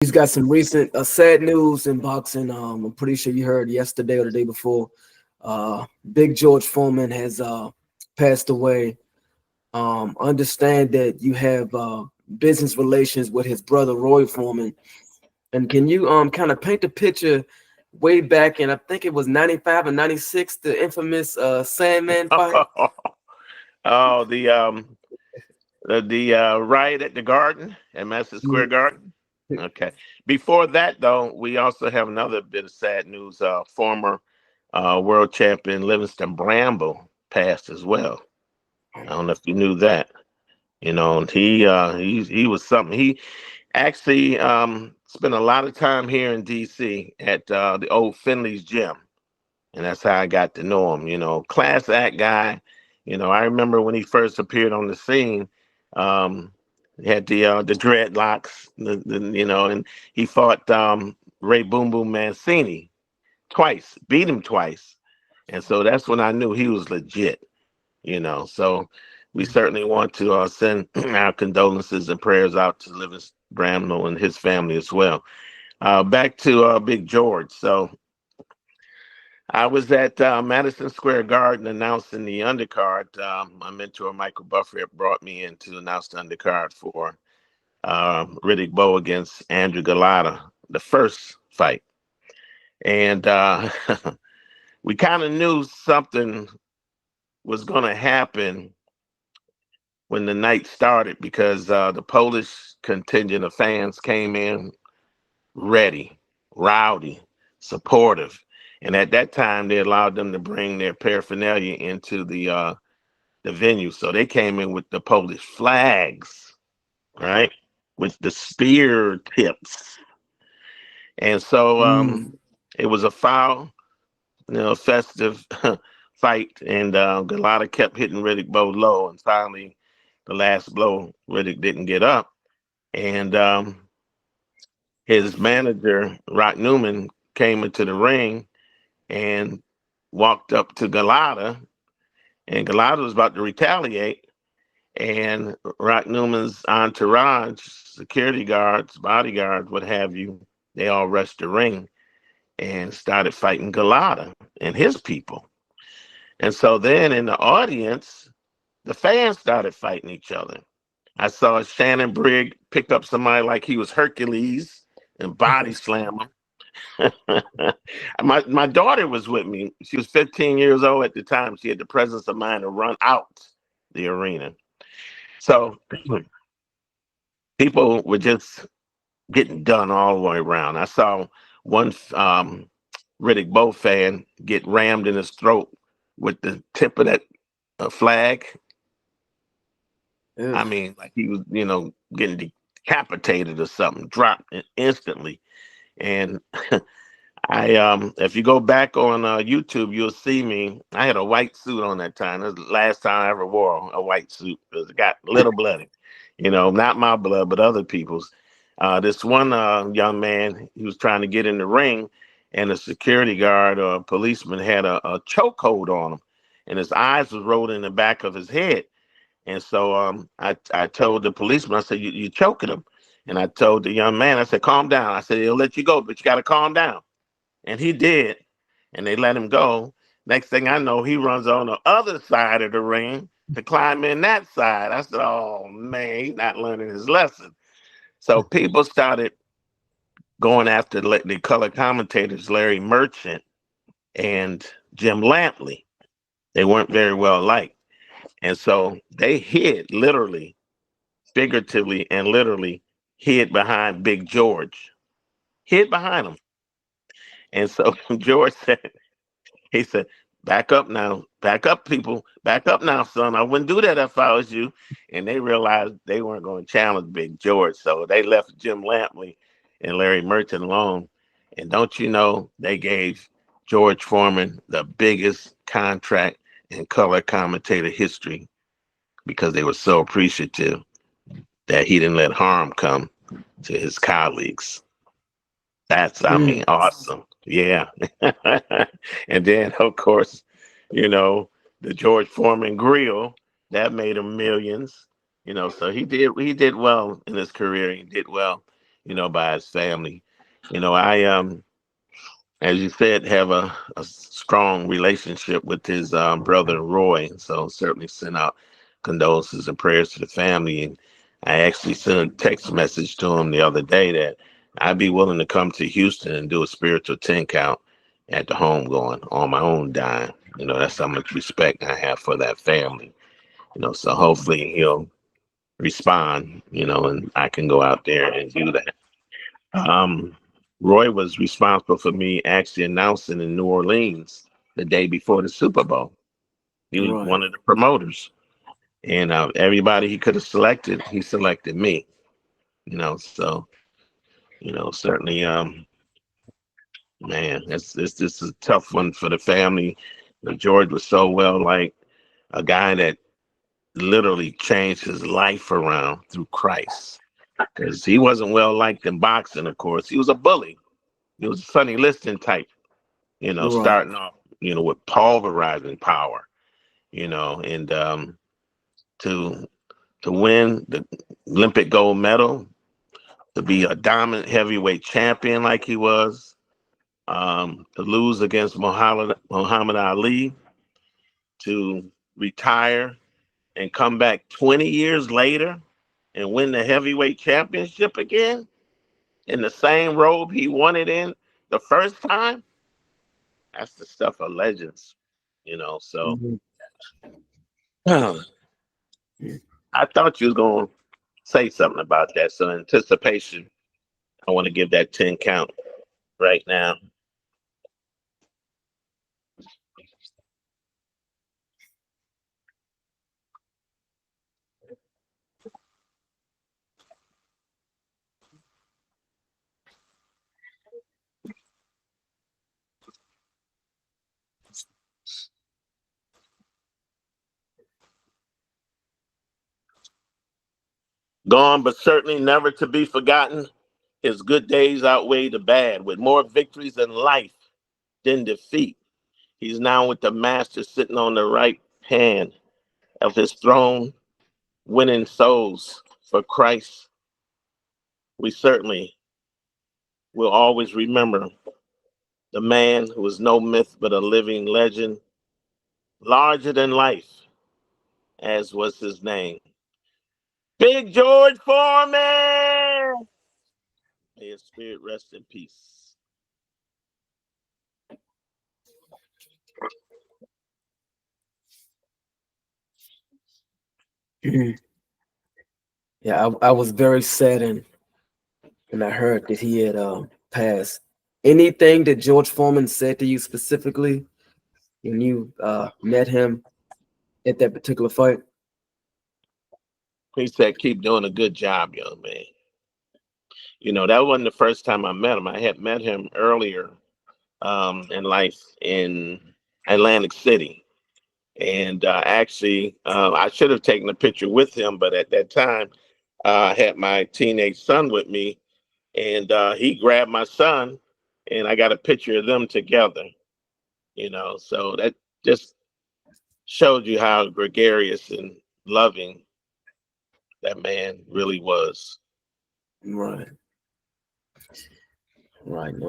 just got some recent sad news in boxing. I'm pretty sure you heard yesterday or the day before. Big George Foreman has passed away. Understand that you have business relations with his brother Roy Foreman, and can you kind of paint the picture way back in, I think it was 95 and 96, the infamous Sandman fight? Oh, the riot at the Garden at Madison Yeah. Square Garden. Okay. Before that, though, we also have another bit of sad news. Former world champion Livingston Bramble passed as well. I don't know if you knew that. You know, and he was something. He actually spent a lot of time here in D.C. at the old Finley's gym, and that's how I got to know him. You know, class act guy. You know, I remember when he first appeared on the scene. Um, he had the dreadlocks, you know, and he fought Ray Boom Boom Mancini twice, beat him twice, and so that's when I knew he was legit. You know, so we certainly want to send our condolences and prayers out to Livingston Bramwell and his family as well. Back to Big George. So I was at Madison Square Garden announcing the undercard. My mentor, Michael Buffett, brought me in to announce the undercard for Riddick Bowe against Andrew Galata, the first fight. And we kind of knew something was going to happen when the night started because the Polish contingent of fans came in ready, rowdy, supportive. And at that time, they allowed them to bring their paraphernalia into the venue. So they came in with the Polish flags, right, with the spear tips. And so Mm. it was a foul, festive fight. And Galata kept hitting Riddick Bowe low. And finally, the last blow, Riddick didn't get up. And his manager, Rock Newman, came into the ring and walked up to Galata, and Galata was about to retaliate. And Rock Newman's entourage, security guards, bodyguards, what have you, they all rushed the ring and started fighting Galata and his people. And so then in the audience, the fans started fighting each other. I saw Shannon Brigg pick up somebody like he was Hercules and body slam him. My daughter was with me. She was 15 years old at the time. She had the presence of mind to run out the arena. So people were just getting done all the way around. I saw one Riddick Bowe fan get rammed in his throat with the tip of that flag. I Ugh. mean, like he was, getting decapitated or something, dropped instantly. And if you go back on YouTube, you'll see me. I had a white suit on that time. That's the last time I ever wore a white suit because it got a little bloody. Not my blood, but other people's. This one young man, he was trying to get in the ring, and a security guard or a policeman had a chokehold on him, and his eyes was rolled in the back of his head. And so I told the policeman, I said, you're choking him. And I told the young man, I said, calm down. I said, he'll let you go, but you got to calm down. And he did. And they let him go. Next thing I know, he runs on the other side of the ring to climb in that side. I said, oh, man, he's not learning his lesson. So people started going after the color commentators, Larry Merchant and Jim Lampley. They weren't very well liked. And so they hid literally, figuratively, and literally hid behind Big George, hid behind him. And so George said, he said, back up now, back up, people, back up now, son. I wouldn't do that if I was you. And they realized they weren't going to challenge Big George. So they left Jim Lampley and Larry Merchant alone. And don't you know, they gave George Foreman the biggest contract in color commentator history because they were so appreciative that he didn't let harm come to his colleagues. That's, I mean, Mm. awesome. Yeah. And then, of course, you know, the George Foreman grill that made him millions. So he did well in his career. He did well, by his family. I as you said, have a strong relationship with his brother Roy. So certainly send out condolences and prayers to the family. And I actually sent a text message to him the other day that I'd be willing to come to Houston and do a spiritual 10 count at the home going on my own dime. That's how much respect I have for that family. So hopefully he'll respond, and I can go out there and do that. Um, Roy was responsible for me actually announcing in New Orleans the day before the Super Bowl. He was Right. one of the promoters, and everybody he could have selected, he selected me. So certainly, man, it's just a tough one for the family. George was so well like a guy that literally changed his life around through Christ because he wasn't well liked in boxing. Of course, he was a bully. He was a Sonny Liston type. Right. Starting off, with pulverizing power, and to win the Olympic gold medal, to be a dominant heavyweight champion like he was, to lose against Muhammad Ali, to retire and come back 20 years later and win the heavyweight championship again in the same robe he won it in the first time. That's the stuff of legends. So Mhm. I thought you was gonna say something about that. So anticipation, I want to give that 10 count right now. Gone, but certainly never to be forgotten. His good days outweigh the bad, with more victories in life than defeat. He's now with the master, sitting on the right hand of his throne, winning souls for Christ. We certainly will always remember the man who was no myth but a living legend, larger than life, as was his name. Big George Foreman! May his spirit rest in peace. Mhm. Yeah, I was very saddened when I heard that he had passed. Anything that George Foreman said to you specifically when you met him at that particular fight? He said, keep doing a good job, young man. That wasn't the first time I met him. I had met him earlier in life in Atlantic City. And actually, I should have taken a picture with him, but at that time, I had my teenage son with me, and he grabbed my son, and I got a picture of them together. So that just showed you how gregarious and loving that man really was. Right. Right. No